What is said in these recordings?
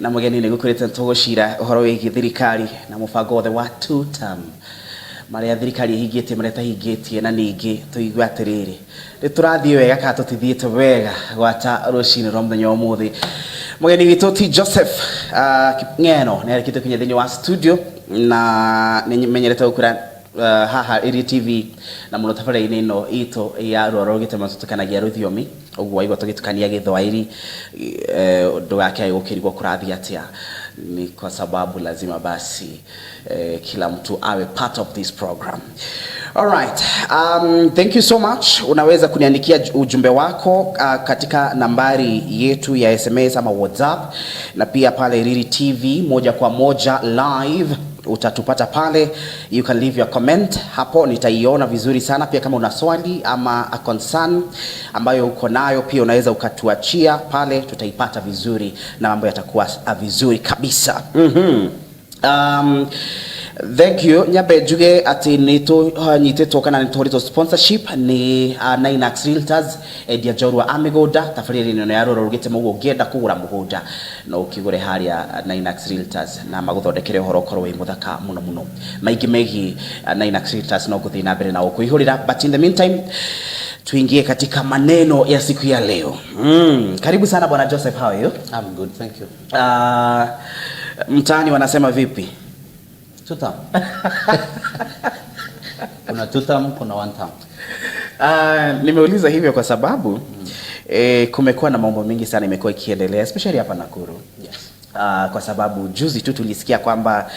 Na mugeni ni gukurite ntugushira uhoro wigi thirikari na mubango wothe wa two term maria thirikari higitie mareta higitie na ningi tuigwa atiriri ni turathie wega ka tutithiete wega gwata rucini rwa muthenya umuthi mugeni witu ti Joseph Kipngeno ni arikite kunye thini wa studio na ni menyerete gukura haha iri TV na muno tafari-ini ino ito ya Ruoro Rugitema tutukanagia ruthiomi uguo igwa tugitukania githwairi ndugake gukirigwo kurathia atia ni kwa sababu lazima basi kila mtu awe part of this program. All right, thank you so much. Unaweza kuniandikia ujumbe wako katika nambari yetu ya SMS ama WhatsApp, na pia pale Riri TV moja kwa moja live utatupata pale. You can leave your comment hapo, nitaiona vizuri sana. Pia kama una swali ama a concern ambayo uko nayo pia unaweza ukatuachia pale, tutaipata vizuri na mambo yatakuwa vizuri kabisa. Thank you. Nyabe juge ati nito nyiteto kana nitorito sponsorship ni Nainax Realtors edia jorwa amigoda tafari no ya Ruoro Rugitema ugo genda kugura mugoda no ukigure haria Nainax Realtors na maguthondekere horo korwo wi muthaka muno muno maigi megi Nainax Realtors no guthina mbere na ukuihurira, but in the meantime tuingie katika maneno ya siku ya leo. Karibu sana bwana Joseph, how are you? I'm good, thank you. Mtaani wanasema vipi? Tutam. Kuna tutam, kuna one tam. Nimeuliza hivyo kwa sababu kumekuwa na mambo mengi sana imekuwa ikiendelea especially hapa Nakuru. Yes. Kwa sababu juzi tu tulisikia kwamba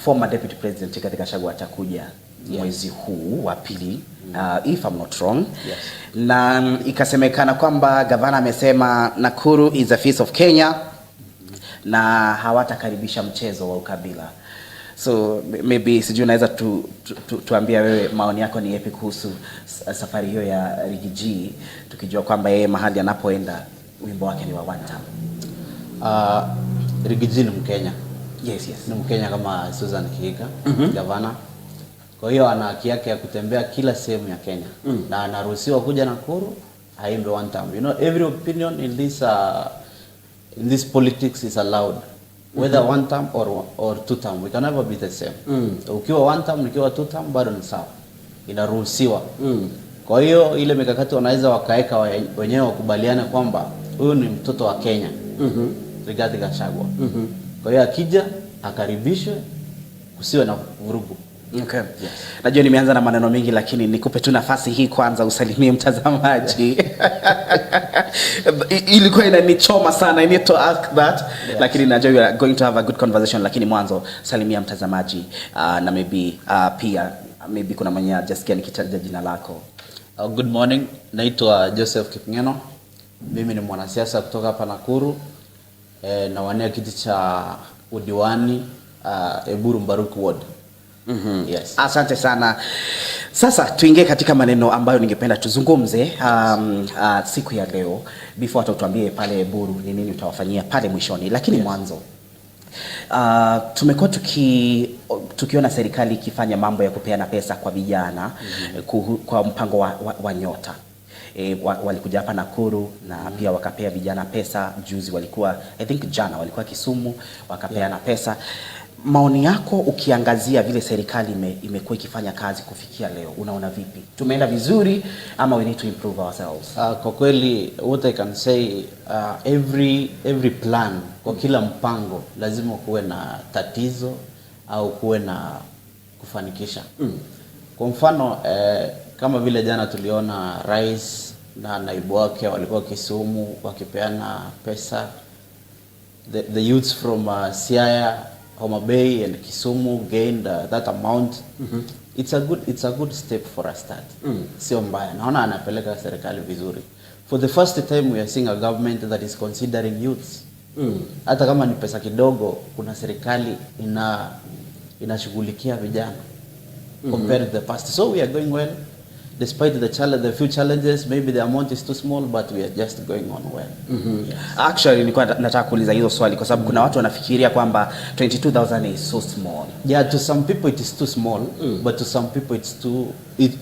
former deputy president katika Shagwa atakuja mwezi huu wa pili, if I'm not wrong. Yes. Na ikasemekana kwamba gavana amesema Nakuru is a face of Kenya na hawatakaribisha mchezo wa ukabila. So maybe sijui unaweza tuambia wewe maoni yako ni yapi kuhusu safari hiyo ya Rigiji, tukijua kwamba yeye mahali anapoenda wimbo wake ni wa one time. Rigiji ni Mkenya. Yes. Ni Mkenya kama Susan Kihiga, gavana. Kwa hiyo ana haki yake ya kutembea kila sehemu ya Kenya. Na anaruhusiwa kuja Nakuru aimbe one time. You know, every opinion in this politics is allowed, whether one term or two term. We can never be the same. Ukiwa one term, ukiwa two term, bado ni sawa, inaruhusiwa. Kwa hiyo ile mikakati wanaweza wakaeka wenyewe wakubaliane kwamba huyu ni mtoto wa Kenya, Rigathi Gachagua. Kwa hiyo akija akaribishwe, kusiwe na vurugu. Okay. Yes. Najua nimeanza na maneno mengi lakini nikupe tu nafasi hii kwanza usalimie mtazamaji. Ilikuwa inanichoma sana, I need to ask that. Yes. Lakini najua we are going to have a good conversation, lakini mwanzo salimia mtazamaji na maybe pia maybe kuna mwenye hajasikia nikitaja jina lako. Good morning. Naitwa Joseph Kipngeno. Mimi ni mwanasiasa kutoka hapa Nakuru. Na wania kiti cha udiwani Eburu Mbaruku Ward. Yes. Asante sana. Sasa tuingie katika maneno ambayo ningependa tuzungumze siku ya leo. Before tuambie pale Buru ni nini utawafanyia pale mwishoni, lakini mwanzo tumekuwa tukiona serikali ikifanya mambo ya kupeana pesa kwa vijana kwa mpango wa nyota. Walikuja hapa Nakuru na pia wakapea vijana pesa. Juzi walikuwa, I think jana walikuwa Kisumu, wakapeana pesa. Maoni yako ukiangazia vile serikali imekuwa ikifanya kazi kufikia leo, unaona vipi? Tumeenda vizuri ama we need to improve ourselves? Kwa kweli what I can say, every plan, kwa kila mpango lazima kuwe na tatizo au kuwe na kufanikisha. Kwa mfano kama vile jana tuliona rais na naibu wake walikuwa Kisumu wakipeana pesa. The youths from Siaya, Homa Bay and Kisumu gained that amount. It's a good step for a start. Sio mbaya. Naona anapeleka serikali vizuri. For the first time we are seeing a government that is considering youths. Hata kama ni pesa kidogo, kuna serikali inashughulikia vijana compared to the past. So we are going well. despite the few challenges, maybe the amount is too small, but we are just going on well. Yes. Actually nilikuwa nataka kuuliza hizo swali kwa sababu kuna watu wanafikiria kwamba 22,000 is so small. Yeah, to some people it is too small, but to some people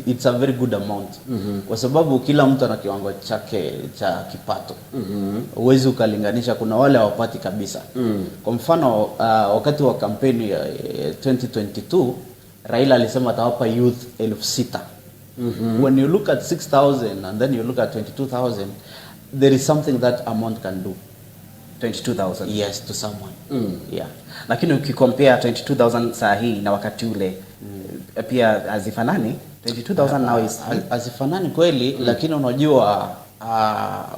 it's a very good amount. Kwa sababu kila mtu ana kiwango chake cha kipato. Uwezi ukalinganisha, kuna wale hawapati kabisa. Kwa mfano wakati wa kampeni ya 2022 Raila alisema atawapa youth 6,000. When you look at 6,000 and then you look at 22,000, there is something that amount can do. 22,000. Yes, to someone. Yeah. Lakini ukicompare 22,000 saa hii na wakati ule pia hazifanani. 22,000 now is hazifanani kweli, lakini unajua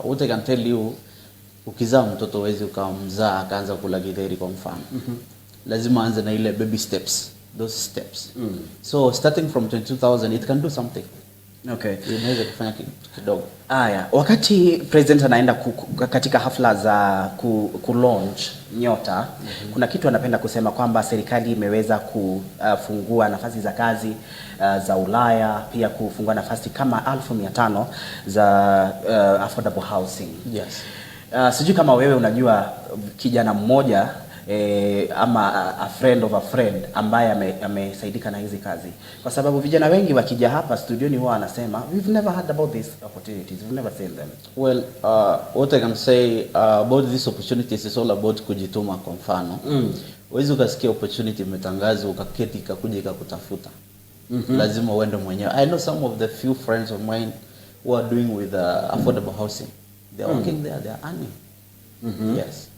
what I can tell you, ukizaa mtoto wezi ukamzaa akaanza kula githeri kwa mfano. Lazima anze na ile baby steps, those steps. So starting from 22,000 it can do something. Okay. Inaweza kufanya kidogo. Aya, wakati president anaenda katika hafla za launch Nyota, kuna kitu anapenda kusema kwamba serikali imeweza kufungua nafasi za kazi za Ulaya, pia kufungua nafasi kama 1500 za affordable housing. Yes. Sijui kama wewe unajua kijana mmoja ama a friend of a friend ambaye amesaidika na hizi kazi, kwa sababu vijana wengi wakija hapa studioni huwa anasema we've never heard about these opportunities, we've never seen them. Well, what I can say about these opportunities is all about kujituma. Kwa mfano uwezi ukasikia opportunity imetangazwa ukaketi ikakuja ikakutafuta. Lazima uende mwenyewe. I know some of the few friends of mine who are doing with affordable housing. They are working there, they are earning. Yes.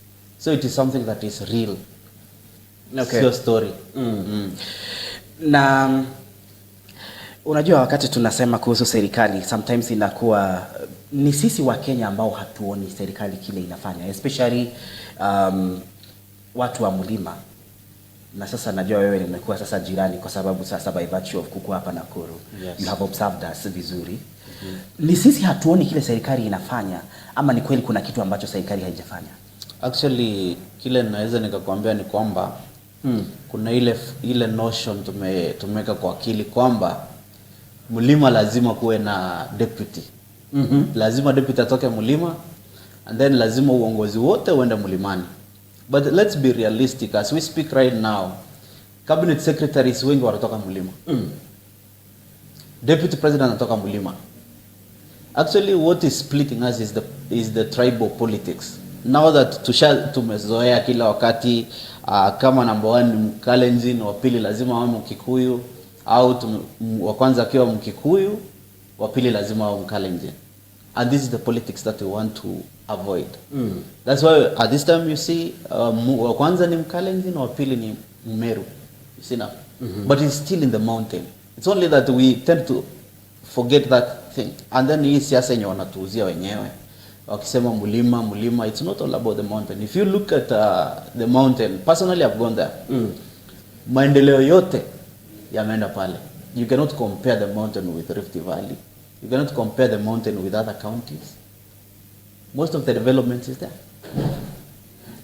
So it is something that is real. Okay. It's your story. Na unajua wakati tunasema kuhusu serikali, sometimes inakuwa ni sisi wa Kenya ambao hatuoni serikali kile inafanya, especially watu wa mlima. Na sasa najua wewe nimekuwa sasa jirani kwa sababu sasa by virtue of kuku hapa Nakuru. Yes. You have observed us vizuri. Ni sisi hatuoni kile serikali inafanya ama ni kweli kuna kitu ambacho serikali haijafanya? Actually kile naweza nikakwambia ni kwamba kuna ile notion tumeweka kwa akili kwamba mlima lazima kuwe na deputy. Lazima deputy atoke mlima and then lazima uongozi wote uende mlimani. But let's be realistic, as we speak right now, cabinet secretaries wengi wanatoka mlima. Deputy president anatoka mlima. Actually what is splitting us is the tribal politics. Now that tumezoea kila wakati kama number 1 ni Mkalenjin, wa pili lazima awe Mkikuyu, au wa kwanza akiwa Mkikuyu, wa pili lazima awe Mkalenjin. And this is the politics that we want to avoid. That's why at this time you see wa kwanza ni Mkalenjin, wa pili ni Mmeru. You see now? But it's still in the mountain. It's only that we tend to forget that thing. And then hii siasa yenye wanatuuzia wenyewe. Wakisema mlima, it's not all about the mountain. If you look at the mountain, personally I've gone there. Maendeleo yote yameenda pale. You cannot compare the mountain with Rift Valley. You cannot compare the mountain with other counties. Most of the development is there.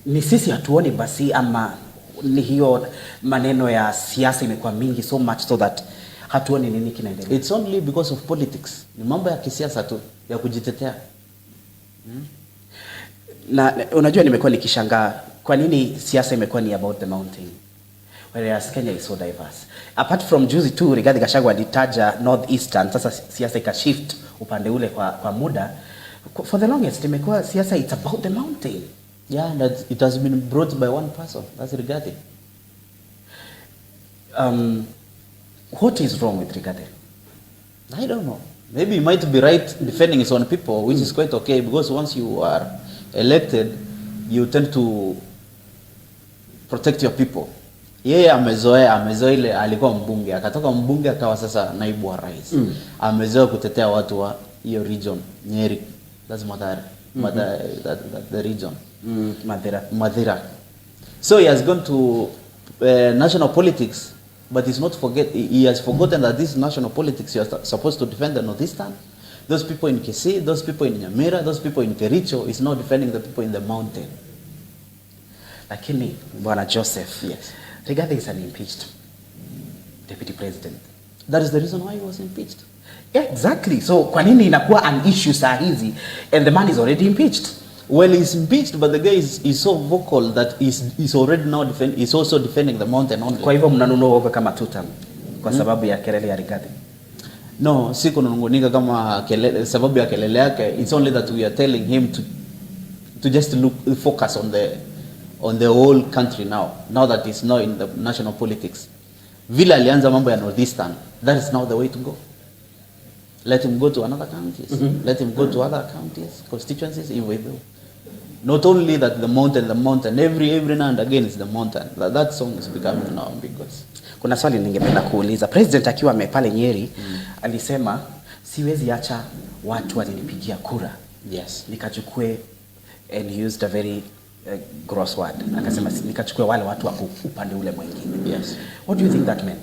Ni sisi hatuoni basi ama ni hiyo maneno ya siasa imekuwa mingi so much so that hatuoni nini kinaendelea? It's only because of politics. Ni mambo ya kisiasa tu ya kujitetea. Na unajua nimekuwa nikishangaa kwa nini siasa imekuwa ni about the mountain whereas Kenya is so diverse. Apart from juzi tu Rigathi Gachagua alitaja northeastern, sasa siasa ikashift upande ule kwa muda. For the longest imekuwa siasa it's about the mountain. Yeah, that it has been brought by one person. That's Rigathi. What is wrong with Rigathi? I don't know. Maybe he might be right defending his own people, which is quite okay, because once you are elected, you tend to protect your people. Yeye amezoea ile alikuwa mbunge, akatoka mbunge akawa sasa naibu wa rais. Amezoea kutetea watu wa hiyo region, Nyeri. That's Mathare. The region. Mathare. So he has gone to national politics, but he has forgotten that this national politics, you are supposed to defend the northeastern. Those people in Kisii, those people in Nyamira, those people in Kericho is not defending the people in the mountain. Lakini Bwana Joseph, yes, Rigathi is an impeached deputy president. That is the reason why he was impeached. Exactly. So kwa nini inakuwa an issue saa hizi and the man is already impeached? Well, he's impeached, but the guy is so vocal that he's already now he's also defending the mountain only. Kwa hivyo mnanunua woga kama tutam kwa sababu ya kelele ya Rigathi? No, si kunungunika kama kelele, sababu ya kelele yake. It's only that we are telling him to just focus on the whole country now that he's now in the national politics. Vile alianza mambo ya Northeastern, that is now the way to go. Let him go to another counties. Let him go to other counties, constituencies, even. Not only that the mountain, every now and again is the mountain. That song is becoming now ambiguous. Kuna swali ningependa kuuliza. President akiwa pale Nyeri alisema siwezi acha watu walinipigia kura. Yes. Nikachukue, and he used a very gross word. Akasema nikachukue wale watu wa upande ule mwingine. Yes. What do you think that meant?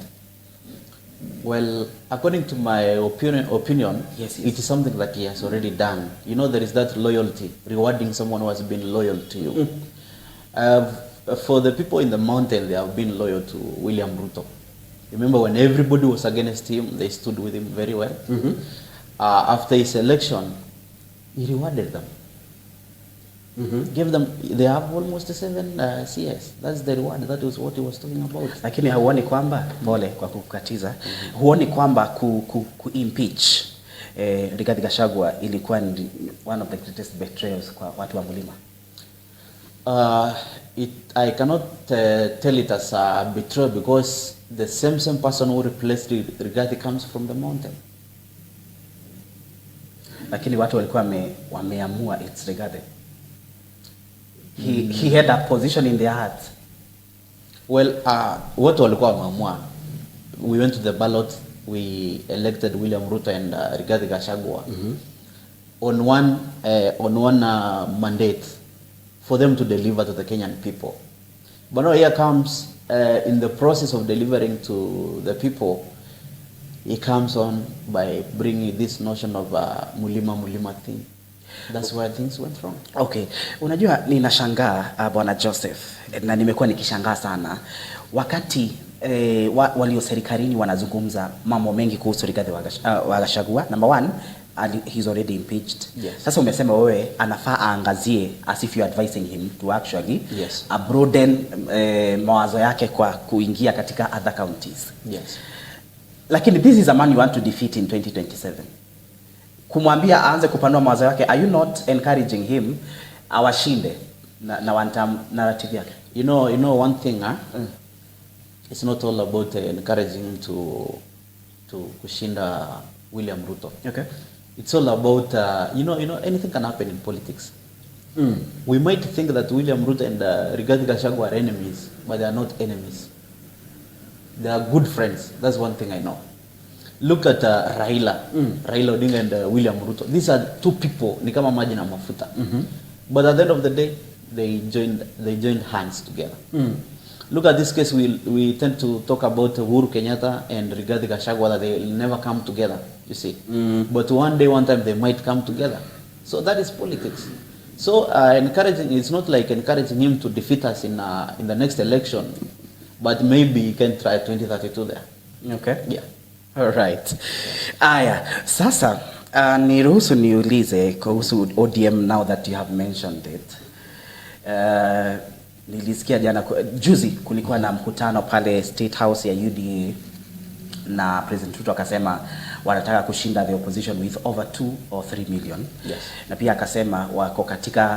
Well, according to my opinion, yes. It is something that he has already done. You know, there is that loyalty, rewarding someone who has been loyal to you. For the people in the mountain, they have been loyal to William Ruto. Remember when everybody was against him, they stood with him very well. After his election, he rewarded them. Gave them, they have almost 7 CS. That's the reward. That was what he was talking about. Lakini huoni kwamba, pole kwa kukatiza, huoni kwamba ku-impeach Rigathi Gachagua ilikuwa one of the greatest betrayals kwa watu wa Mlima? I cannot tell it as a betrayal because the same person who replaced Rigathi comes from the mountain. Lakini watu walikuwa wameamua it's Rigathi. He had a position in their hearts. Well, watu walikuwa wameamua. We went to the ballot. We elected William Ruto and Rigathi Gachagua on one mandate for them to deliver to the Kenyan people. But now here comes in the process of delivering to the people, he comes on by bringing this notion of mulima thing. That's where things went wrong. Okay. Unajua ninashangaa Bwana Joseph, na nimekuwa nikishangaa sana wakati walio serikalini wanazungumza mambo mengi kuhusu Rigathi wa Gachagua. Number one, he's already impeached. Yes. Sasa umesema wewe anafaa aangazie, as if you advising him to actually yes. broaden mawazo yake kwa kuingia katika other counties. Yes. Lakini this is a man you want to defeat in 2027. Kumwambia aanze kupanua mawazo yake, are you not encouraging him awashinde na one term narrative yake? You know one thing, it's not all about encouraging him to kushinda William Ruto. Okay. It's all about you know anything can happen in politics. We might think that William Ruto and Rigathi Gachagua are enemies, but they are not enemies. They are good friends. That's one thing I know. Look at Raila Odinga and William Ruto. These are two people, ni kama maji na mafuta. But at the end of the day, they joined hands together. Look at this case. We tend to talk about Uhuru Kenyatta and Rigathi Gachagua, that they will never come together. You see, but one time they might come together. So that is politics. So encouraging, it's not like encouraging him to defeat us in the next election, but maybe he can try 2032 there. Okay. Yeah. All right. Aya, sasa niruhusu niulize kuhusu ODM now that you have mentioned it. Nilisikia juzi kulikuwa na mkutano pale State House ya UDA na President Ruto akasema wanataka kushinda the opposition with over 2 or 3 million. Yes. Na pia akasema wako katika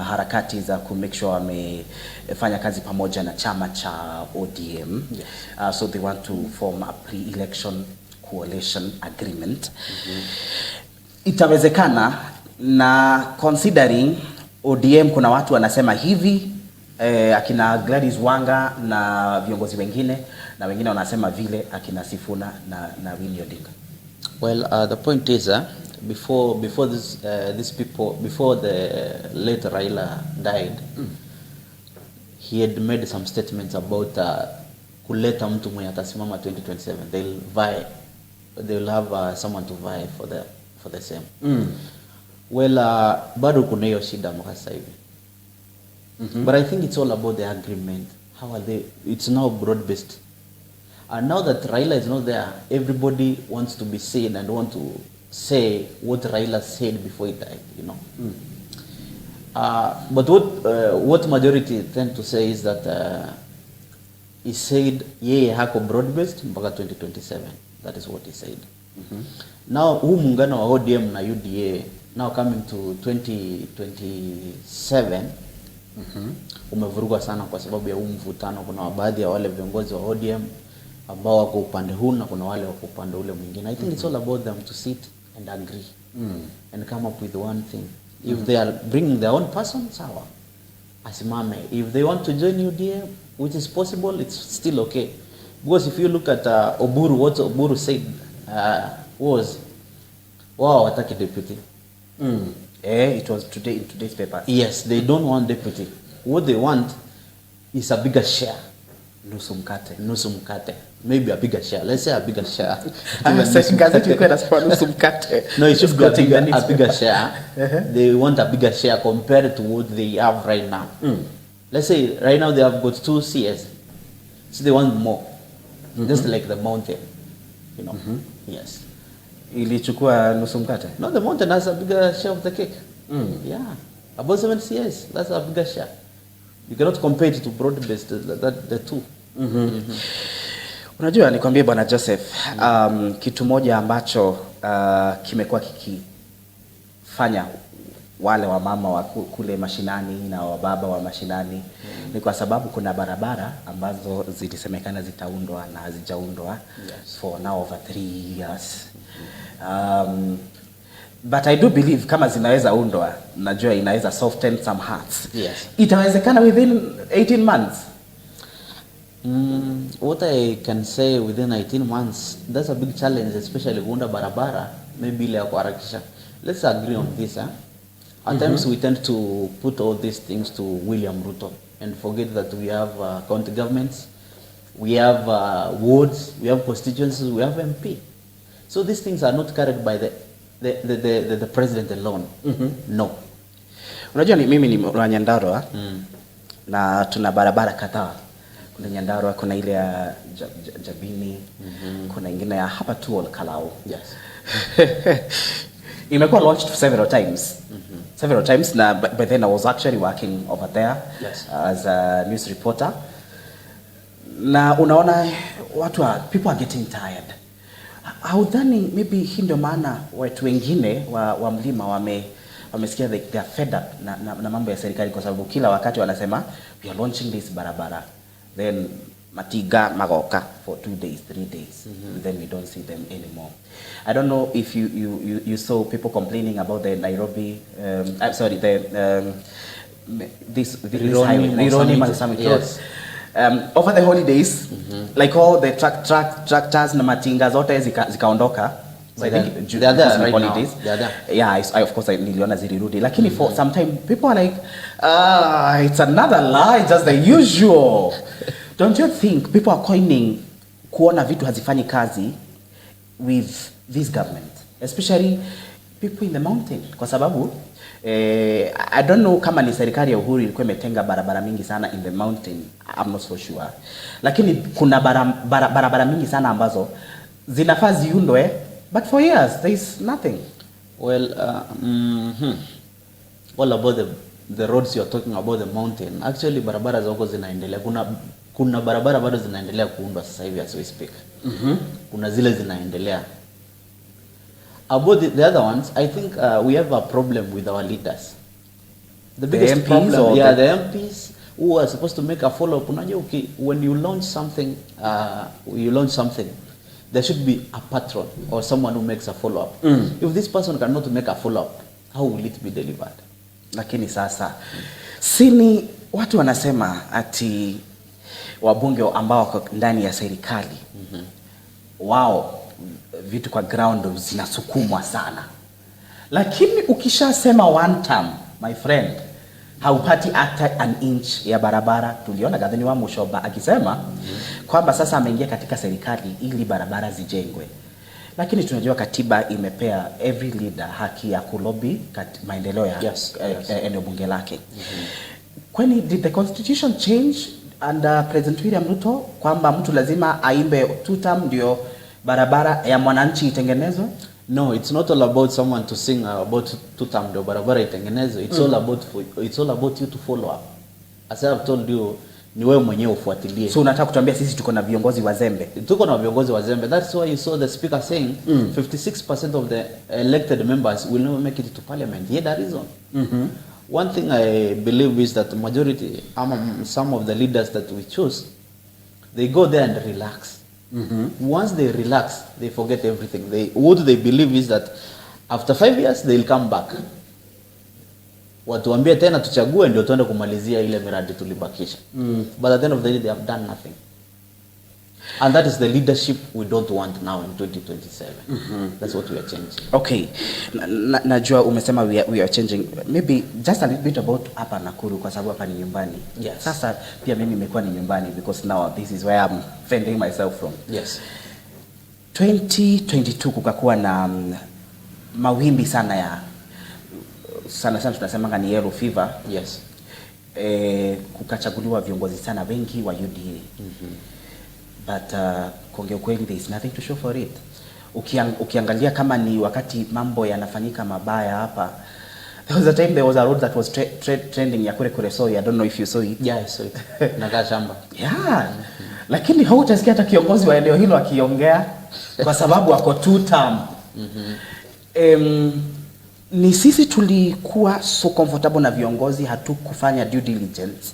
harakati za ku make sure wamefanya kazi pamoja na chama cha ODM. Yes. So they want to form a pre-election coalition agreement. Itawezekana, na considering ODM kuna watu wanasema hivi, akina Gladys Wanga na viongozi wengine, na wengine wanasema vile akina Sifuna na Winnie Odinga. Well, the point is before these people, before the late Raila died, he had made some statements about kuleta mtu mwenye atasimama 2027. They'll have someone to vie for the same. Well, bado kuna hiyo shida mpaka sasa hivi. But I think it's all about the agreement. How are they? It's now broad based. And now that Raila is not there, everybody wants to be seen and want to say what Raila said before he died, you know. But what majority tend to say is that he said, yeye hako broad-based mpaka 2027. That is what he said. Now, huu muungano wa ODM na UDA, now coming to 2027, umevurugwa sana kwa sababu ya huu mvutano. Kuna baadhi ya wale viongozi wa ODM ambao wako upande huu na kuna wale wako upande ule mwingine. I think it's all about them to sit and agree and come up with one thing. If they are bringing their own person, sawa, asimame. If they want to join UDA, which is possible, it's still okay. Because if you look at Oburu, what Oburu said was, wow, wataki deputy. It was today in today's paper. Yes, they don't want deputy. What they want is a bigger share. Nusu mkate. Nusu mkate. Maybe a bigger share. Let's say a bigger share. Gazeti ilikuwa inasema nusu mkate. No, it should be a bigger share. They want a bigger share compared to what they have right now. Let's say right now they have got 2 CS. So they want more. Just like the mountain. You know. Yes. Ilichukua nusu mkate. No, the mountain has a bigger share of the cake. Yeah. About 7 CS. That's a bigger share. You cannot compare it to broad-based, the two. Unajua nikwambie bwana Joseph, kitu moja ambacho kimekuwa kikifanya wale wa mama wa kule mashinani na wa baba wa mashinani ni kwa sababu kuna barabara ambazo zilisemekana zitaundwa na hazijaundwa for now over 3 years. But I do believe kama zinaweza undwa, najua inaweza soften some hearts. Yes. Itawezekana within 18 months. What I can say within 18 months, that's a big challenge, especially kuunda barabara, maybe ile ya kuharakisha. Let's agree on this. At times we tend to put all these things to William Ruto and forget that we have county governments, we have wards, we have constituencies, we have MP. So these things are not carried by the president alone. No. Unajua mimi ni wa Nyandarua na tuna barabara kadhaa. Kuna Nyandarua, kuna ile ya Jabini, kuna ingine ya hapa tu Kalau. Yes. Imekuwa launched several times. Several times na but then I was actually working over there as a news reporter. Na unaona people are getting tired. Haudhani maybe hii ndio maana watu wengine wa mlima wamesikia they are fed up na mambo ya serikali, kwa sababu kila wakati wanasema we are launching this barabara, then matiga magoka for 2 days 3 days, then we don't see them anymore. I don't know if you saw people complaining about the Nairobi this highway Summit Road. Over the holidays, like all the tractors na matinga zote zikaondoka. So I think they are there right holidays. Now. They are there. Yeah, I of course niliona zilirudi. Lakini for some time people are like, it's another lie, just the usual. Don't you think people are coining kuona vitu hazifanyi kazi with this government, especially people in the mountain? Kwa sababu I don't know kama ni serikali ya Uhuru ilikuwa imetenga barabara mingi sana in the mountain, I'm not so sure. Lakini kuna barabara mingi sana ambazo zinafaa ziundwe, but for years there is nothing. Well, all about the roads you are talking about, the mountain. Actually barabara zako zinaendelea. Kuna barabara bado zinaendelea kuundwa sasa hivi as we speak. Kuna zile zinaendelea. About the other ones, I think we have a problem with our leaders. The biggest MPs problem, the MPs who are supposed to make a follow-up. When you launch something, there should be a patron or someone who makes a follow-up. If this person cannot make a follow-up, how will it be delivered? Lakini sasa, sini watu wanasema ati wabunge ambao wako ndani ya serikali, wao vitu kwa ground zinasukumwa sana. Lakini ukishasema one term, my friend, haupati hata an inch ya barabara. Tuliona Gathoni wa Mushoba akisema kwamba sasa ameingia katika serikali ili barabara zijengwe. Lakini tunajua katiba imepea every leader haki ya kulobi maendeleo ya eneo bunge lake. Kwani did the constitution change under President William Ruto kwamba mtu lazima aimbe 2 term ndio barabara ya mwananchi itengenezwe? No, it's not all about someone to sing about 2 term ndio barabara itengenezwe. It's all about you to follow up. As I have told you, ni wewe mwenyewe ufuatilie. So unataka kutuambia sisi tuko na viongozi wazembe? Tuko na viongozi wazembe. That's why you saw the speaker saying 56% of the elected members will never make it to parliament. Yeah, that is on. One thing I believe is that the majority, some of the leaders that we choose, they go there and relax. Once they relax, they forget everything. What they believe is that after 5 years, they'll come back. Watuambie tena tuchague ndio tuende kumalizia ile miradi tulibakisha. But at the end of the day, they have done nothing. And that is the leadership we don't want now in 2027. That's what we are changing. Okay. Najua umesema we are changing. Maybe just a little bit about hapa Nakuru kwa sababu hapa ni nyumbani. Yes. Sasa pia mimi nimekuwa ni nyumbani because now this is where I'm fending myself from. Yes. 2022 kukakuwa na mawimbi sana ya sana tunasema ni yellow fever. Yes. Kukachaguliwa viongozi sana wengi wa UDA. But kuongea kweli there is nothing to show for it. Ukiangalia kama ni wakati mambo yanafanyika mabaya hapa, there was a time there was a road that was trending ya kure so I don't know if you saw it. Yeah, I saw it. Nakaa shamba. Yeah. Lakini hautasikia hata kiongozi wa eneo hilo akiongea kwa sababu ako 2 term. Ni sisi tulikuwa so comfortable na viongozi hatukufanya due diligence,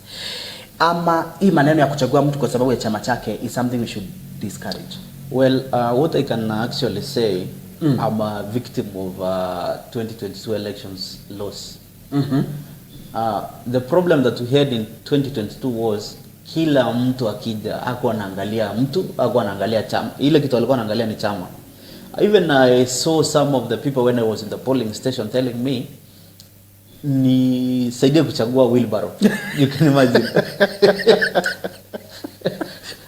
ama hii maneno ya kuchagua mtu kwa sababu ya chama chake is something we should discourage? Well, what I can actually say, I'm a victim of 2022 elections loss. The problem that we had in 2022 was kila mtu akija hakuwa anaangalia mtu, hakuwa anaangalia chama. Ile kitu alikuwa anaangalia ni chama. Even I saw some of the people when I was in the polling station telling me ni saidia kuchagua wheelbarrow. You can imagine.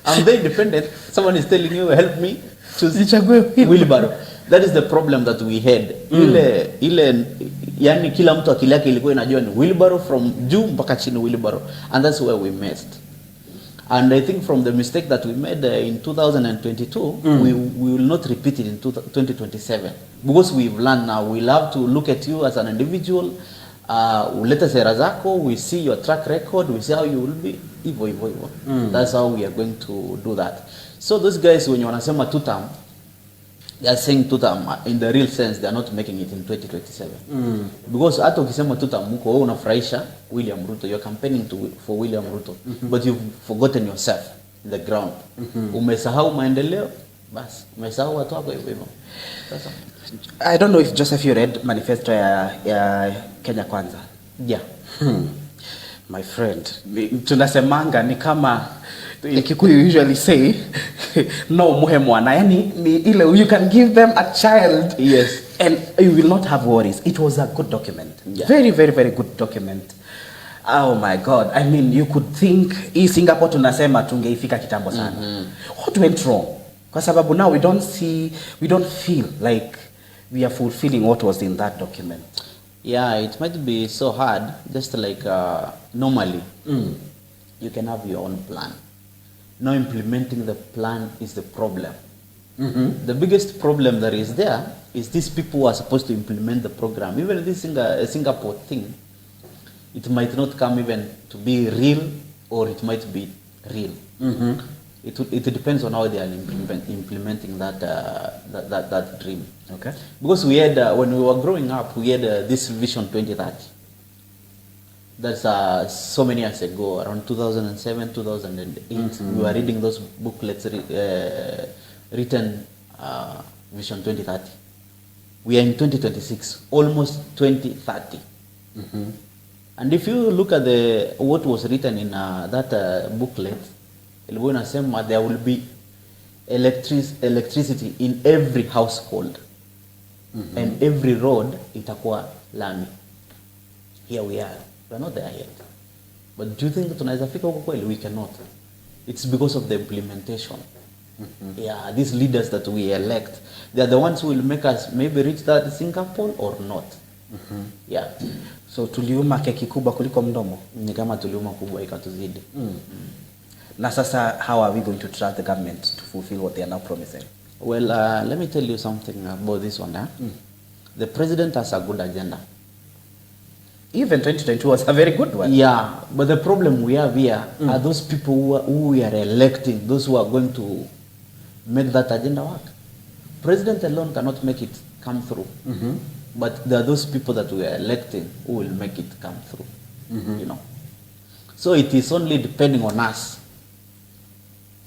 I'm very independent. Someone is telling you help me to Nichague wheelbarrow. That is the problem that we had. Ile yani kila mtu akili yake ilikuwa inajua ni wheelbarrow from juu mpaka chini wheelbarrow, and that's where we missed. And I think from the mistake that we made in 2022, we will not repeat it in 2027. Because we've learned now, we'll have to look at you as an individual, uleta sera zako, we see your track record, we see how you will be, hivyo. That's how we are going to do that. So those guys, when you wanasema 2 term, they are saying 2 term, in the real sense, they are not making it in 2027. Because hata ukisema 2 term, wewe unafurahisha William Ruto, you're campaigning for William Ruto, but you've forgotten yourself in the ground. Umesahau maendeleo, basi umesahau watu wako hivyo. Sasa I don't know if Joseph you read manifesto ya Kenya Kwanza. Yeah. My friend, tunasemanga ni kama Kikuyu usually say no muhe mwana, yani ni ile you can give them a child, yes, and you will not have worries. It was a good document. Yeah. Very, very, very good document. Oh my God. I mean, you could think hii Singapore tunasema tungeifika kitambo sana. What went wrong? Kwa sababu now we don't feel like we are fulfilling what was in that document. Yeah, it might be so hard, just like normally you can have your own plan. Now implementing the plan is the problem. The biggest problem that is there is these people who are supposed to implement the program. Even this Singapore thing, it might not come even to be real, or it might be real. It depends on how they are implementing that dream. Okay. Because we had when we were growing up, we had this Vision 2030. That's so many years ago, around 2007, 2008. We were reading those booklets written Vision 2030. We are in 2026, almost 2030. And if you look at what was written in that booklet, there will be electricity in every household, and every road itakuwa lami. Here we are. We are not there yet. But do you think tunaweza fika huko kweli? We cannot. It's because of the implementation. Yeah, these leaders that we elect, they are the ones who will make us maybe reach that Singapore or not. Yeah. So tuliuma keki kubwa kuliko mdomo. Ni kama tuliuma kubwa ikatuzidi. Na sasa, how are we going to trust the government to fulfill what they are now promising? Well, let me tell you something about this one. The president has a good agenda. Even 2022 was a very good one. Yeah, but the problem we have here are those people who we are electing, those who are going to make that agenda work. President alone cannot make it come through. But there are those people that we are electing who will make it come through. You know. So it is only depending on us.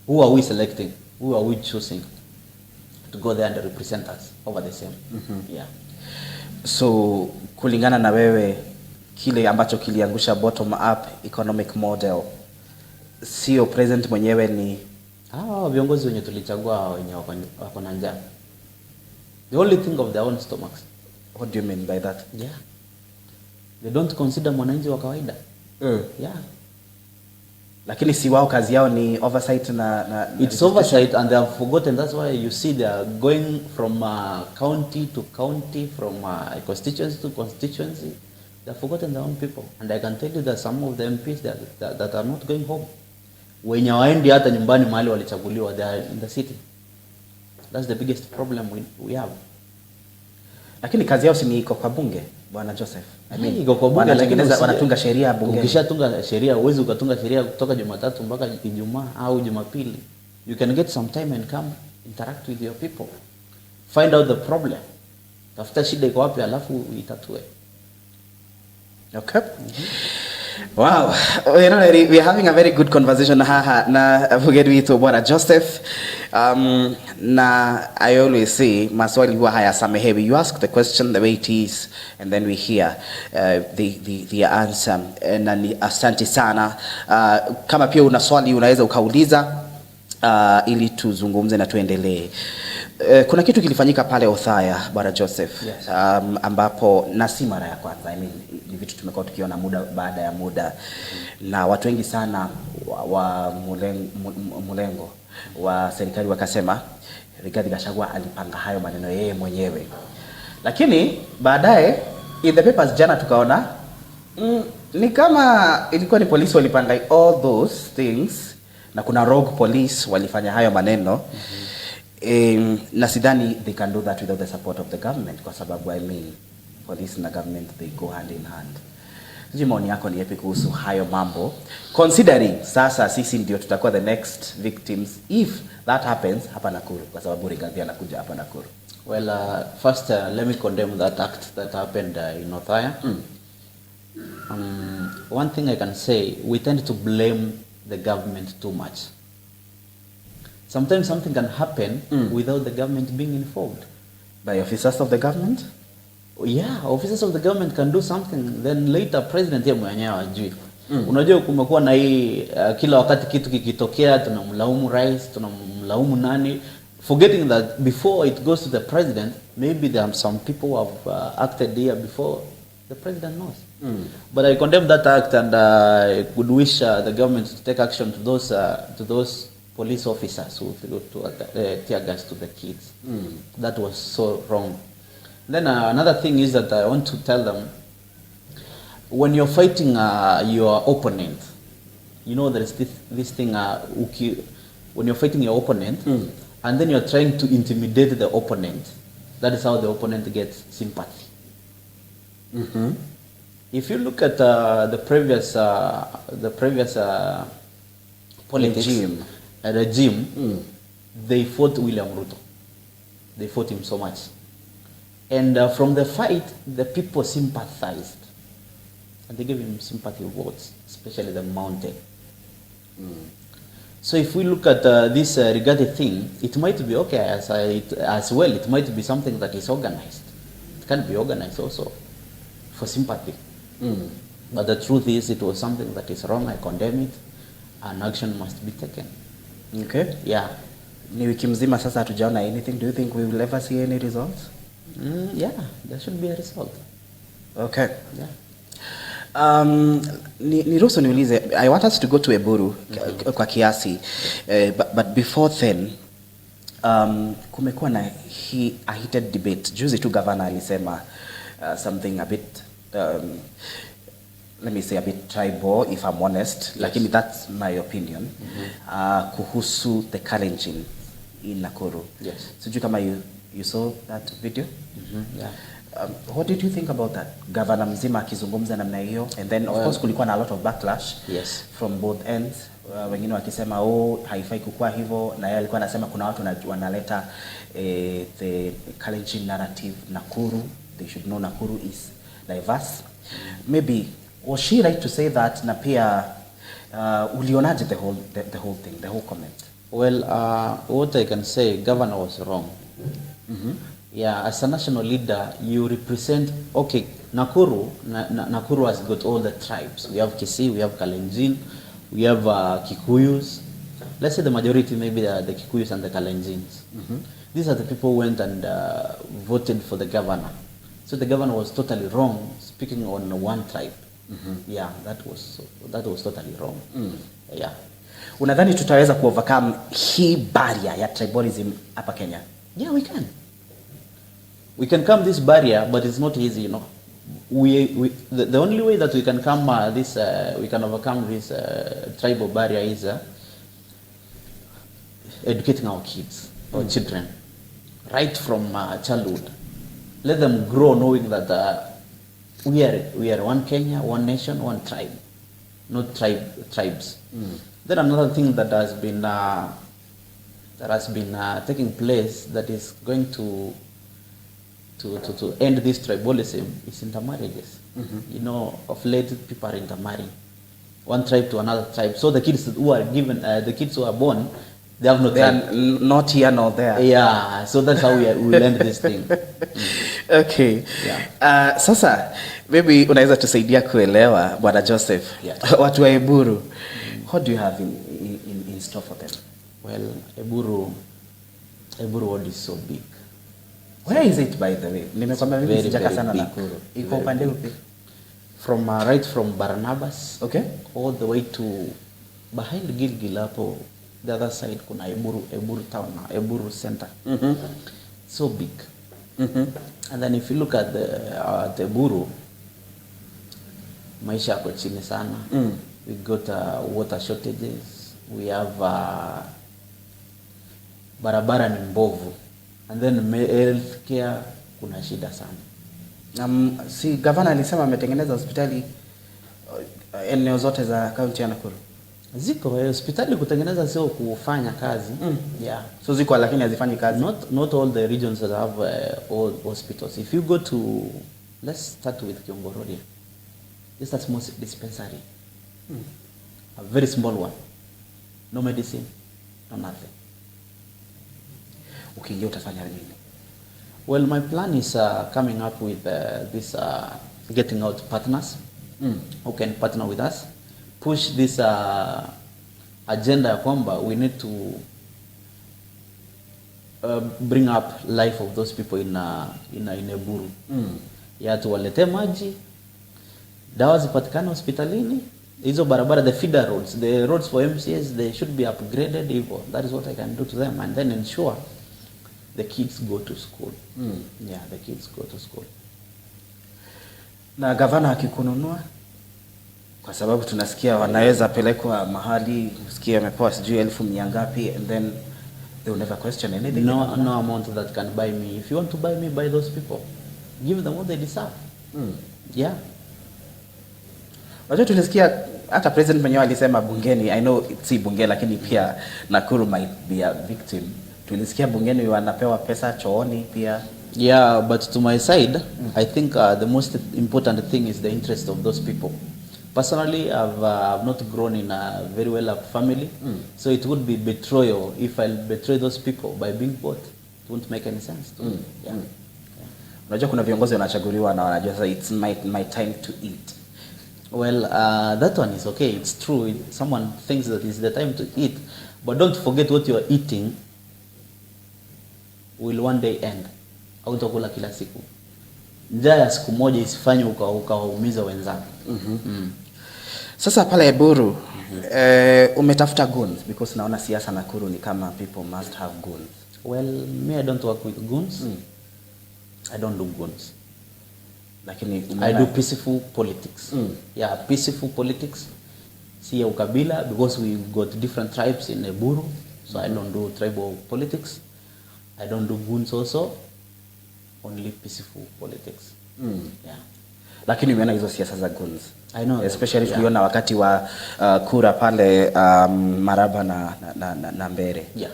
Who are we selecting? Who are we choosing to go there and represent us over the same? Yeah. So kulingana na wewe, kile ambacho kiliangusha bottom up economic model, sio president mwenyewe, ni viongozi wenye tulichagua wenye wako na njaa. They only think of their own stomachs. What do you mean by that? Yeah. They don't consider mwananchi wa kawaida. Yeah. Lakini si wao kazi yao ni oversight na it's oversight, and they have forgotten. That's why you see they are going from county to county, from constituency to constituency. They have forgotten their own people. And I can tell you that some of the MPs that are not going home. Wenye waendi hata nyumbani mahali walichaguliwa, they are in the city. That's the biggest problem we have. Lakini kazi yao si ni iko kwa bunge, Bwana Joseph. I mean, iko kwa bunge, lakini wanatunga sheria bunge. Ukishatunga sheria, uwezi ukatunga sheria kutoka Jumatatu mpaka Ijumaa au Jumapili. You can get some time and come interact with your people. Find out the problem. Tafuta shida iko wapi, alafu itatue. Okay. Wow, you know, we are having a very good conversation na forget to Bwana Joseph. Na I always say maswali huwa hayasamehewi. You ask the question the way it is, and then we hear the answer. Na ni asante sana. Kama pia una swali unaweza ukauliza ili tuzungumze na tuendelee. Kuna kitu kilifanyika pale Othaya, Bwana Joseph. Yes. Ambapo na si mara ya kwanza. I mean, ni vitu tumekuwa tukiona muda baada ya muda. Na watu wengi sana wa mulengo wa serikali wakasema Rigathi Gachagua alipanga hayo maneno yeye mwenyewe. Lakini baadaye in the papers jana tukaona ni kama ilikuwa ni polisi walipanga all those things, na kuna rogue police walifanya hayo maneno. Na sidhani they can do that without the support of the government, kwa sababu I mean police na government, they go hand in hand. Maoni yako ni yapi kuhusu hayo mambo, considering sasa sisi ndio tutakuwa the next victims if that happens hapa Nakuru, kwa sababu Rigathi anakuja hapa Nakuru? Well, first let me condemn that act that happened in Othaya. One thing I can say, we tend to blame the government too much. Sometimes something can happen without the government being informed. By officers of the government? Yeah, officers of the government can do something, then later president yeye mwenyewe hajui. Unajua kumekuwa na hii kila wakati kitu kikitokea tunamlaumu rais, tunamlaumu nani, forgetting that before it goes to the president, maybe there are some people who have acted here before the president knows. But I condemn that act, and I would wish the government to take action to those police officers who threw tear gas to the kids. That was so wrong. Then another thing is that I want to tell them, when you're fighting your opponent, you know there is this thing, when you're fighting your opponent, and then you're trying to intimidate the opponent, that is how the opponent gets sympathy. If you look at the previous politics regime, they fought William Ruto. They fought him so much. And from the fight, the people sympathized. And they gave him sympathy votes, especially the mountain. So if we look at this Rigathi thing, it might be okay as well. It might be something that is organized. It can be organized also for sympathy. But the truth is, it was something that is wrong. I condemn it, and action must be taken. Okay. Yeah. Ni wiki mzima sasa hatujaona anything. Do you think we will ever see any results? Yeah, there should be a result. Okay. Yeah. Niruhusu niulize, I want us to go to Eburu kwa kiasi, but before then, kumekuwa na a heated debate. Juzi tu governor alisema something a bit let me say a bit tribal if I'm honest, yes. Lakini that's my opinion. Kuhusu the Kalenjin in Nakuru. Yes. Sijui kama you saw that video? Yeah. What did you think about that? Governor mzima akizungumza namna hiyo, and then of course kulikuwa na a lot of backlash, yes, from both ends. Wengine wakisema haifai kukua hivyo, na yeye alikuwa anasema kuna watu wanaleta the Kalenjin narrative Nakuru. They should know Nakuru is diverse. Maybe was she right to say that? Na pia ulionaje the whole thing, the whole comment? Well, what I can say, governor was wrong. Yeah, as a national leader, you represent, okay, Nakuru has got all the tribes. We have Kisii, we have Kalenjin, we have Kikuyus. Let's say the majority, maybe the Kikuyus and the Kalenjins. These are the people who went and voted for the governor. So the governor was totally wrong, speaking on one tribe. Yeah, that was totally wrong. Yeah. Unadhani tutaweza overcome hii barrier ya tribalism hapa Kenya? Yeah, we can. We can come this barrier, but it's not easy, you know. The only way that we can come we can overcome this tribal barrier is educating our kids, our children, right from childhood. Let them grow knowing that we are one Kenya, one nation, one tribe, not tribes. Then another thing that has been taking place that is going to end this tribalism is intermarriages. You know, of late people are intermarrying, one tribe to another tribe. So the kids who are given, the kids who are born, they have no tribe. They are not here nor there. Yeah, so that's how we will end this thing. Okay. Yeah. Sasa maybe unaweza tusaidia kuelewa Bwana Joseph. Yeah. Watu wa Eburu, what do you have in store for them? Well, Eburu world is so big. Where is it, by the way? Nimekwambia mimi sijaka sana Nakuru. Iko upande upi? From right from Barnabas, okay, all the way to behind Gilgil hapo, the other side kuna Eburu town, Eburu center. So big. And then if you look at the Eburu, maisha yako chini sana. We got water shortages. We have barabara ni mbovu. And then healthcare kuna shida sana. Si governor alisema ametengeneza hospitali eneo zote za county ya Nakuru. Ziko hospitali kutengeneza, sio kufanya kazi. Yeah. So ziko lakini hazifanyi kazi. Not all the regions that have all hospitals. If you go to, let's start with Kiongororia. This is most dispensary. A very small one. No medicine, no nothing. Okay, you utafanya nini? Well, my plan is coming up with this getting out partners who can partner with us, push this agenda ya kwamba we need to bring up life of those people in Eburu. Ya tuwalete maji, dawa zipatikane hospitalini, hizo barabara, the feeder roads, the roads for MCS, they should be upgraded. That is what I can do to them, and then ensure the kids go to school. Yeah, the kids go to school. Na gavana akikununua, kwa sababu tunasikia wanaweza pelekwa mahali, usikie amepewa sijui 1,000 ngapi, and then they will never question anything. No amount that can buy me. If you want to buy me, buy those people. Give them what they deserve. Yeah. Wajua tulisikia hata president mwenyewe alisema bungeni, I know si bunge lakini pia Nakuru might be a victim. Tulisikia bungeni wanapewa pesa chooni pia. Yeah, but to my side, I think the most important thing is the interest of those people. Personally, I've not grown in a very well-up family, so it would be betrayal if I betray those people by being bought. It won't make any sense to me. Yeah. Unajua kuna viongozi wanachaguliwa na wanajua sasa it's my time to eat. Well, that one is okay. It's true. Someone thinks that it's the time to eat, but don't forget what you are eating will one day end. Hautakula kila siku. Njaa ya siku moja isifanye ukawaumiza wenzako. Sasa pale Eburu, umetafuta goons because naona siasa Nakuru ni kama people must have goons. Well, me I don't work with goons. I don't do goons. Lakini I do peaceful politics. Yeah, peaceful politics. See ukabila, because we got different tribes in Eburu, so I don't do tribal politics. I don't do goons also. Only peaceful politics. Yeah. Lakini umeona hizo siasa za goons. I know. Especially tuliona wakati wa kura pale Maraba na Mbere. Yeah.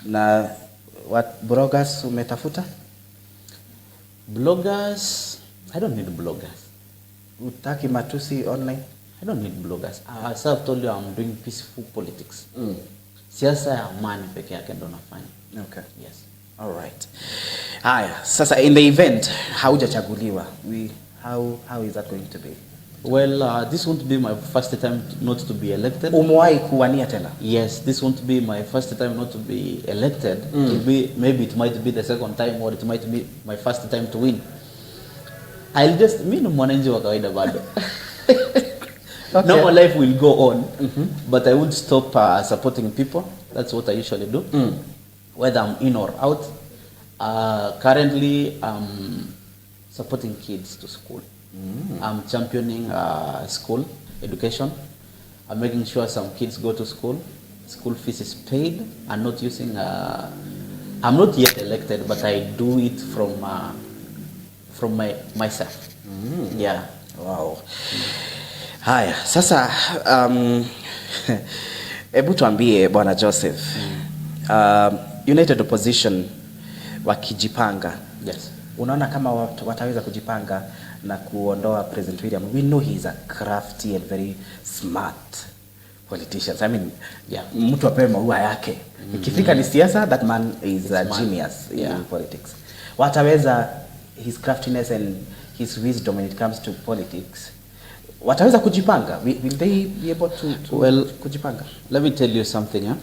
Na what bloggers umetafuta? Bloggers, I don't need bloggers. Utaki matusi online? I don't need bloggers. As I've told you, I'm doing peaceful politics. Siasa ya amani peke yake ndo nafanya. Okay. Yes. All right. Haya, sasa in the event haujachaguliwa, how is that going to be? Well, this won't be my first time not to be elected. Umewahi kuwania tena? Yes, this won't be my first time not to be elected. Maybe it might be the second time, or it might be my first time to win. I'll just, mimi ni mwananchi wa kawaida bado. Okay. Normal life will go on, but I won't stop supporting people. That's what I usually do, whether I'm in or out. Currently, I'm supporting kids to school. I'm championing school education. I'm making sure some kids go to school. School fees is paid. I'm not using. I'm not yet elected, but I do it from myself. Yeah. Wow. Haya, sasa hebu tuambie Bwana Joseph. United Opposition wakijipanga. Yes. Unaona kama wataweza kujipanga na kuondoa President William? We know he is a crafty and very smart politician. I mean, mtu apewe maua yake. Ikifika ni siasa, that man is a genius in politics. Wataweza his craftiness and his wisdom when it comes to politics? Wataweza kujipanga? Will they be able to kujipanga? Let me tell you something.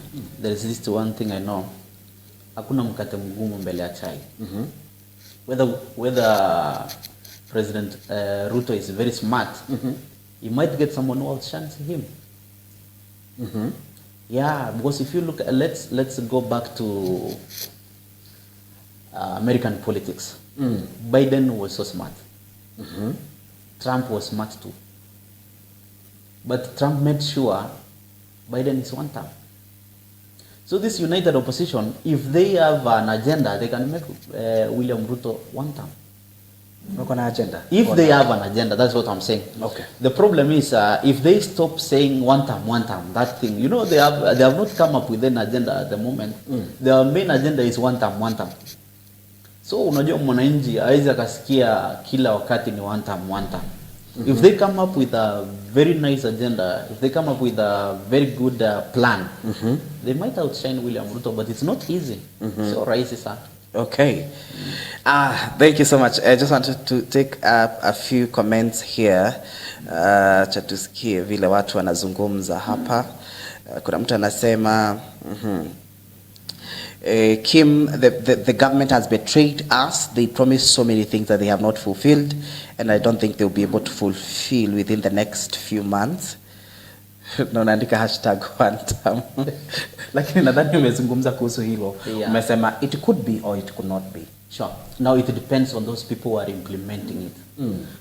There is this one thing I know. Hakuna mkate mgumu mbele ya chai. Whether President Ruto is very smart, he might get someone who outshines him. Yeah, because if you look, let's go back to American politics. Biden was so smart. Trump was smart too. But Trump made sure Biden is one term. So this united opposition, if they have an agenda, they can make William Ruto one term. If they have an agenda, that's what I'm saying. Okay. The problem is if they stop saying one term, that thing, you know, they have not come up with an agenda at the moment. Their main agenda is one term. So unajua mwananchi hawezi akasikia kila wakati ni one term. If they come up with a very nice agenda, if they come up with a very good plan, they might outshine William Ruto, but it's not easy. So rahisi sana. Okay. Thank you so much. I just wanted to take a few comments here. Cha tusikie vile watu wanazungumza hapa. Kuna mtu anasema Kim, the government has betrayed us. They promised so many things that they have not fulfilled, and I don't think they'll be able to fulfill within the next few months. Na unaandika hashtag one term. Lakini nadhani umezungumza kuhusu hilo. Umesema it could be or it could not be. Sure. Now it depends on those people who are implementing it.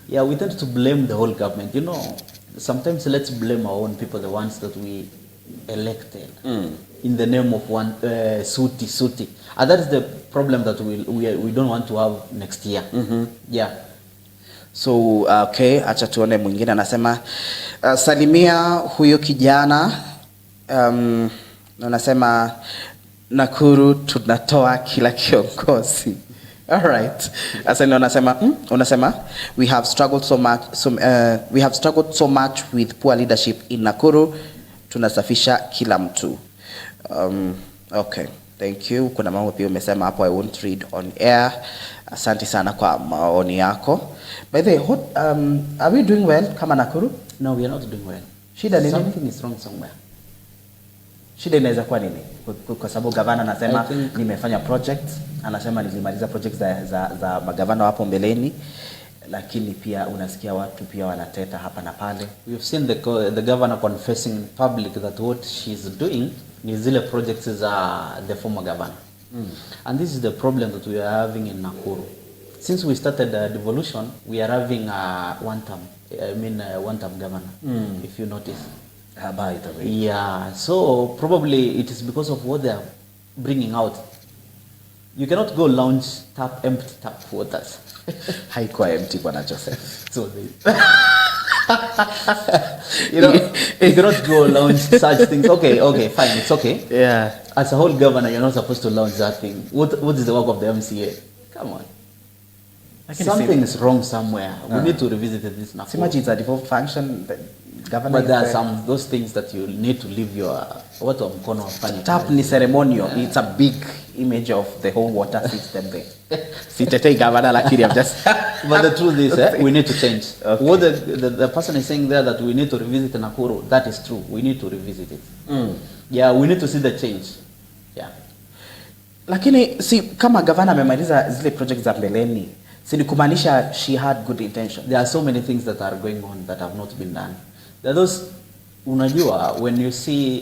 Yeah, we tend to blame the whole government. You know, sometimes let's blame our own people, the ones that we elected in the name of one suti. And that is the problem that we don't want to have next year. Yeah. So okay, acha tuone mwingine anasema salimia huyo kijana anasema Nakuru tunatoa kila kiongozi. All right. Asa unasema we have struggled so much with poor leadership in Nakuru, tunasafisha kila mtu. Okay. Thank you. Kuna mambo pia umesema hapo I won't read on air. Asante sana kwa maoni yako. By the way, are we doing well kama Nakuru? No, we are not doing well. Shida nini? Something is wrong somewhere. Shida inaweza kuwa nini? Kwa sababu gavana anasema nimefanya projects, anasema nilimaliza projects za magavana hapo mbeleni, lakini pia unasikia watu pia wanateta hapa na pale. We have seen the governor confessing in public that what she's doing ni zile projects za the former governor. And this is the problem that we are having in Nakuru. since we started devolution, we are having one term. One term governor, if you notice. By the way. Yeah, so probably it is because of what they are bringing out. You cannot go launch empty tap waters. Haikuwa empty, Bwana Joseph. So you cannot go launch such things. Okay, fine, it's okay. Yeah. As a whole governor, you're not supposed to launch that thing. What is the work of the MCA? Come on. Something is wrong somewhere. We need to revisit this now. Imagine it's a devolved function. The governor. But there are those things that you need to leave your what of mkono wafanye. Tap ni ceremonial. It's a big image of the whole water system there. Sitetei governor lakini I'm just. But the truth is, we need to change. Okay. What the person is saying there that we need to revisit Nakuru, that is true. We need to revisit it. Yeah, we need to see the change. Yeah. Lakini si kama governor amemaliza zile projects za mbeleni. Si kumaanisha she had good intention. There are so many things that are going on that have not been done. There are those, unajua, when you see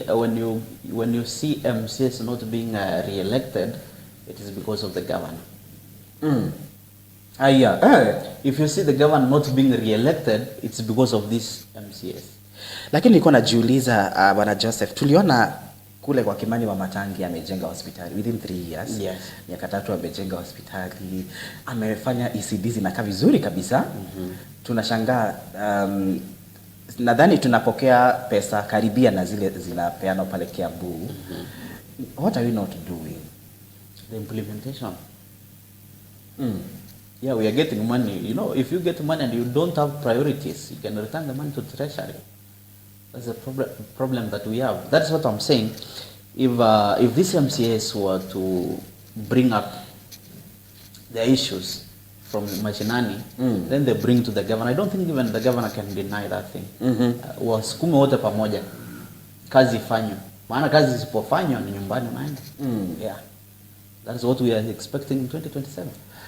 MCs not being re-elected, it is because of the governor. If you see the governor not being re-elected, it's because of these MCs. Lakini nilikuwa najiuliza Bwana Joseph, tuliona kule kwa Kimani wa Matangi amejenga hospitali within 3 years. Yes. Miaka 3 amejenga hospitali, amefanya ECD zinakaa vizuri kabisa. Tunashangaa nadhani tunapokea pesa karibia na zile zinapeana pale Kiambu. What are we not doing? The implementation. Yeah, we are getting money. You know, if you get money and you don't have priorities, you can return the money to the treasury. That's a problem that we have. That's what I'm saying. If these MCAs were to bring up the issues from Mashinani, then they bring to the governor. I don't think even the governor can deny that thing. Wasukume wote pamoja, kazi ifanywe. Maana kazi isipofanywa ni nyumbani unaenda. Yeah. That's what we are expecting in 2027.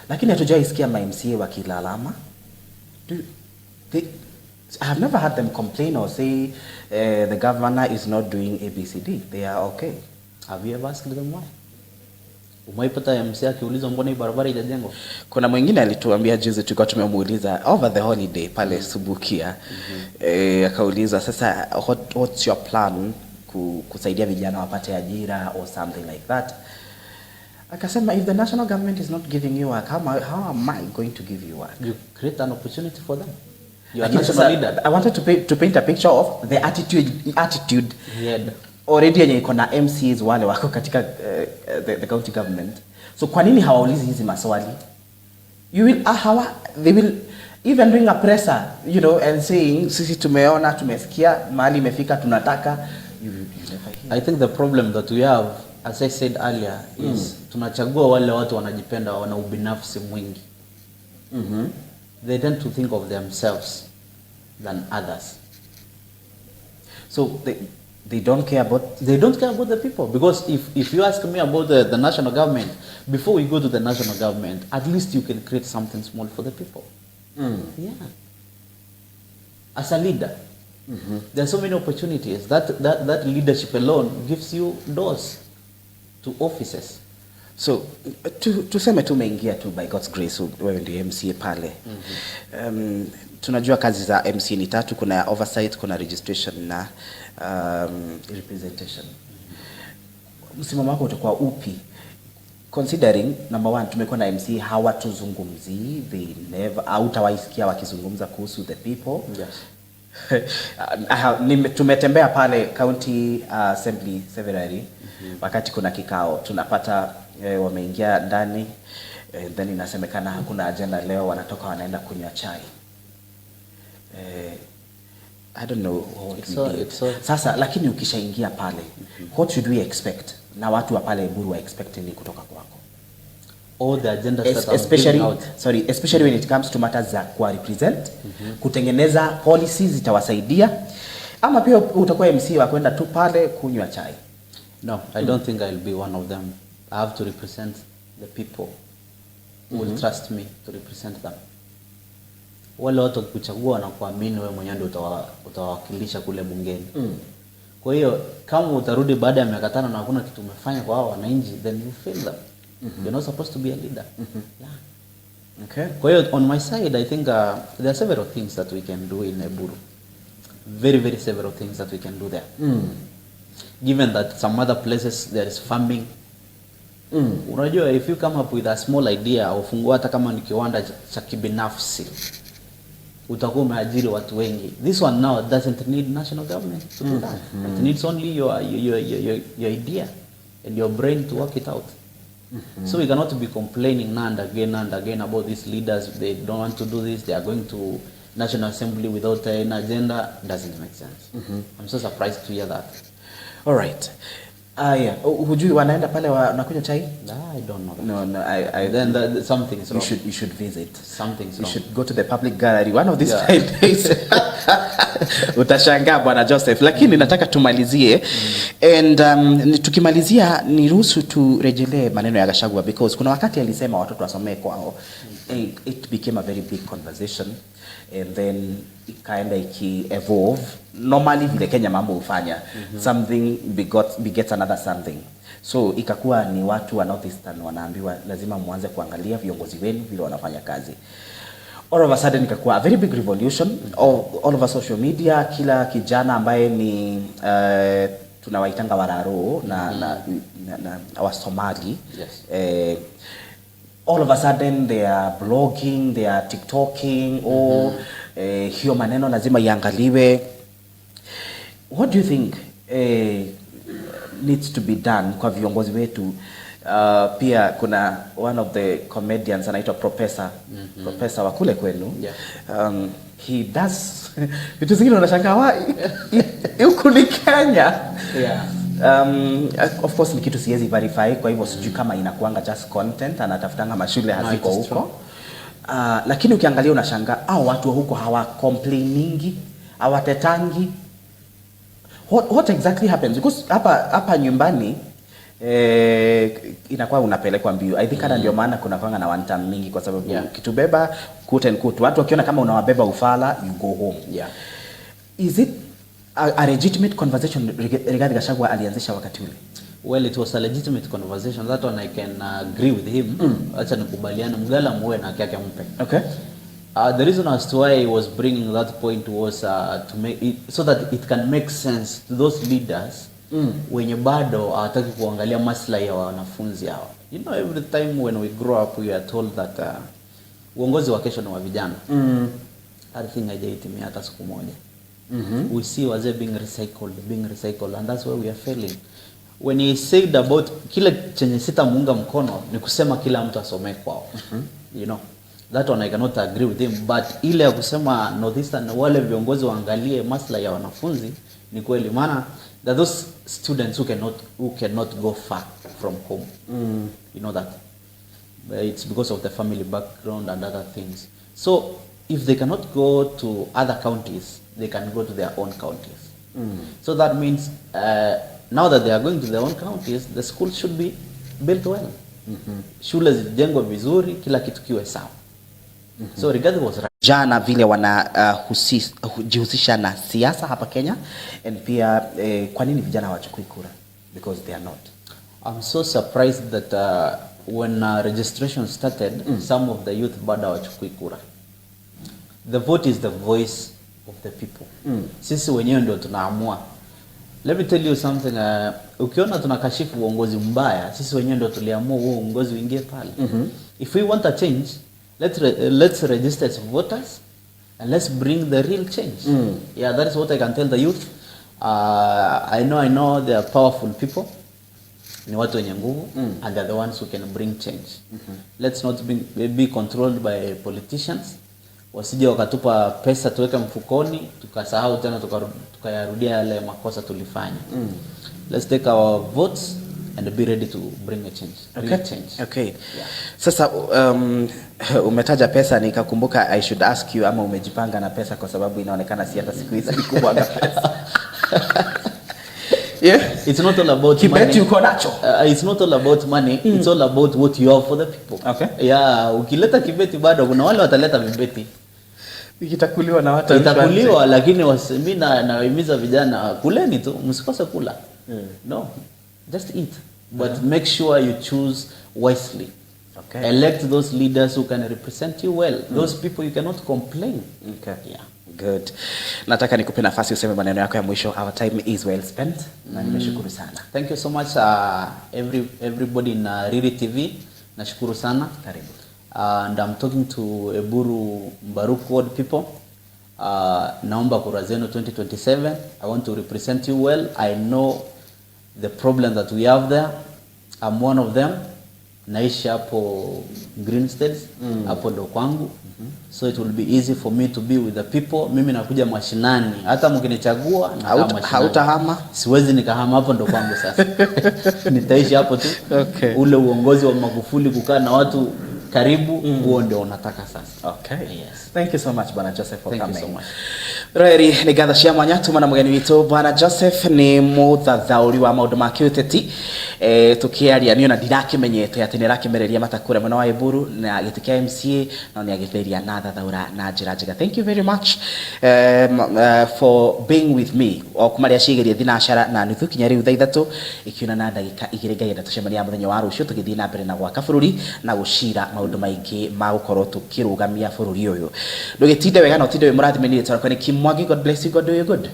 Lakini hatujaisikia MCA wakilalama. I have never heard them complain or say the governor is not doing ABCD. They are okay. Have you ever asked them why? Umaipata MCA akiulizwa mbona hii barabara haijajengwa? Kuna mwingine alituambia juzi tulikuwa tumemuuliza over the holiday pale Subukia. Akauliza sasa what's your plan kusaidia vijana wapate ajira or something like that. Akasema if the national government is not giving you work, how am I going to give you work? You create an opportunity for them. You are national leader. I wanted to paint a picture of the attitude already yenye iko na MCs wale wako katika the county government. So kwa nini hawaulizi hizi maswali? They will even bring a presser, you know, and saying sisi tumeona, tumesikia, mahali imefika, tunataka. You never hear. I think the problem that we have, as I said earlier, is tunachagua wale watu wanajipenda, wana ubinafsi mwingi. They tend to think of themselves than others. So they don't care about the people. Because if you ask me about the national government, before we go to the national government, at least you can create something small for the people. Yeah. As a leader, there are so many opportunities. That leadership alone gives you doors to offices. So tuseme tumeingia tu by God's grace, wewe ndio MCA pale. Tunajua kazi za MC ni 3, kuna oversight, kuna registration na representation. Msimamo wako utakuwa upi? Considering number 1, tumekuwa na MC hawatuzungumzi, they never hautawaisikia wakizungumza kuhusu the people. Yes. Tumetembea pale county assembly severally. Wakati kuna kikao tunapata wameingia ndani, then inasemekana hakuna agenda leo, wanatoka wanaenda kunywa chai. I don't know what sasa, lakini ukishaingia pale, what should we expect? Na watu wa pale Buru wa expecting ni kutoka kwako? All the agendas that especially when it comes to matters za kwa represent, kutengeneza policies zitawasaidia, ama pia utakuwa MC wa kwenda tu pale kunywa chai? No, I don't think I'll be one of them. I have to represent the people who will trust me to represent them. Wale watu kuchagua na kuamini wewe mwenyewe ndio utawakilisha kule bungeni. Kwa hiyo kama utarudi baada ya miaka 5 na hakuna kitu umefanya kwa hao wananchi, then you fail them. You're not supposed to be a leader. Yeah. Okay. Kwa hiyo on my side I think there are several things that we can do in Eburu. Very several things that we can do there. Given that some other places there is farming. Unajua, if you come up with a small idea, ufungua hata kama ni kiwanda cha kibinafsi, utakuwa umeajiri watu wengi. This one now doesn't need national government to do that. It needs only your idea and your brain to work it out. So we cannot be complaining and again about these leaders. They don't want to do this. They are going to National Assembly without an agenda. Doesn't make sense. I'm so surprised to hear that. All right. Yeah. Hujui wanaenda pale wanakunywa chai? I don't know that. No. Then something is wrong. You should visit. Something's wrong. You should go to the public gallery one of these days. Utashangaa Bwana Joseph. Lakini nataka tumalizie. And tukimalizia niruhusu turejelee maneno ya Gachagua, because kuna wakati alisema watoto wasomee kwao. It became a very big conversation, and then ikaenda evolve. Normally vile Kenya mambo hufanya, something begets another something. So ikakuwa ni watu wa Northeastern wanaambiwa lazima muanze kuangalia viongozi wenu vile wanafanya kazi. All of a sudden ikakuwa a very big revolution all over social media. Kila kijana ambaye ni tunawaitanga Wararo na wa Somali, all of a sudden they are blogging, they are TikToking, hiyo maneno lazima iangaliwe. What do you think needs to be done kwa viongozi wetu? Pia kuna one of the comedians anaitwa Professor wa kule kwenu. He does vitu zingine unashangaa huku ni Kenya. Of course ni kitu siwezi verify, kwa hivyo sijui kama inakuanga just content, anatafutanga mashule haziko huko. Lakini ukiangalia unashangaa watu wa huko hawa complainingi, hawatetangi. What exactly happens? Because hapa nyumbani inakuwa unapelekwa mbio. I think ndio maana kuna kwanga na one time mingi, kwa sababu kitubeba kutu watu wakiona kama unawabeba ufala, you go home. Is it a legitimate conversation regarding Gachagua alianzisha wakati ule? Well, it was a legitimate conversation. That one I can agree with him. Acha nikubaliana, mgala muwe na haki yake mpe. Okay. The reason as to why I was bringing that point was to make it so that it can make sense to those leaders wenye bado hawataki kuangalia maslahi ya wanafunzi hawa. You know, every time when we grow up we are told that uongozi wa kesho ni wa vijana. I think hajaitimia hata siku moja. We see wazee being recycled, and that's why we are failing. When he said about kile chenye sita muunga mkono ni kusema kila mtu asome kwao. You know, that one I cannot agree with him, but ile ya kusema Northeastern wale viongozi waangalie maslahi ya wanafunzi ni kweli, maana that those students who cannot go far from home. You know that. It's because of the family background and other things. So if they cannot go to other counties, they can go to their own counties. So that means now that they are going to their own counties, the school should be built well. Shule zijengwe vizuri, kila kitu kiwe sawa. So regarding was jana vile jihusisha na siasa hapa Kenya, and pia kwa nini vijana hawachukui kura? Because they are not. I'm so surprised that when registration started, some of the youth bado hawachukui kura. The vote is the voice of the people. Sisi wenyewe ndio tunaamua. Let me tell you something. Ukiona tunakashifu uongozi mbaya, sisi wenyewe ndio tuliamua huo uongozi uingie pale. If we want a change, let's register as voters and let's bring the real change. Yeah, that is what I can tell the youth. I know they are powerful people. Ni watu wenye nguvu, and they are the ones who can bring change. Let's not be controlled by politicians. Wasije wakatupa pesa tuweke mfukoni, tukasahau tena tukayarudia yale makosa tulifanya. Let's take our votes and be ready to bring a change. Real change. Okay. Yeah. Sasa umetaja pesa, nikakumbuka I should ask you ama umejipanga na pesa, kwa sababu inaonekana si hata siku hizi kubwa na pesa. It's not all about money. It's not all about money. It's all about what you have for the people. Okay. Yeah, ukileta kibeti bado kuna wale wataleta vibeti. Ikitakuliwa na watu. Itakuliwa, lakini mimi nawahimiza vijana kuleni tu, msikose kula. No. Just eat. But make sure you choose wisely. Okay. Elect those leaders who can represent you well. Those people you cannot complain. Okay. Yeah. Good. Nataka nikupe nafasi useme maneno yako ya mwisho. Our time is well spent. Na nimeshukuru sana. Thank you so much everybody in Riri TV. Nashukuru sana. Karibu. And I'm talking to Eburu Mbaruku ward people. Naomba kura zenu 2027. I want to represent you well. I know the problem that we have there. I'm one of them. Naishi hapo Green States, hapo ndo kwangu. So it will be easy for me to be with the people. Mimi nakuja mashinani. Hata mkinichagua na kama mashinani. Hautahama? Siwezi nikahama, hapo ndo kwangu sasa. Nitaishi hapo tu. Okay. Ule uongozi wa Magufuli kukaa na watu karibu, huo ndio unataka sasa. Okay. Yes. Thank you so much Bwana Joseph for coming. Thank you so much. Reri ni gatha cia mwanya tuma na mugeni witu Bwana Joseph ni muthathauri wa maundu ma kiuteti tukiaria niona ndirakimenyete ati nirakimereria matakura mwana wa Eburu na giti kia MCA na ni agitheria na thathaura na njira njega. Thank you very much for being with me okumaria cigerie thinashara na nuthu kinya riu thaa 3 ikiuna na ndagika 2 ngenda tucemania muthenya wa rucio tugithii na mbere na gwaka bururi na gucira maundu maingi ma gukorwo tukirugamia bururi uyu ndugitinde wega no tinde we murathimenire twarakwa ni Kimwangi. God bless you. God do you good.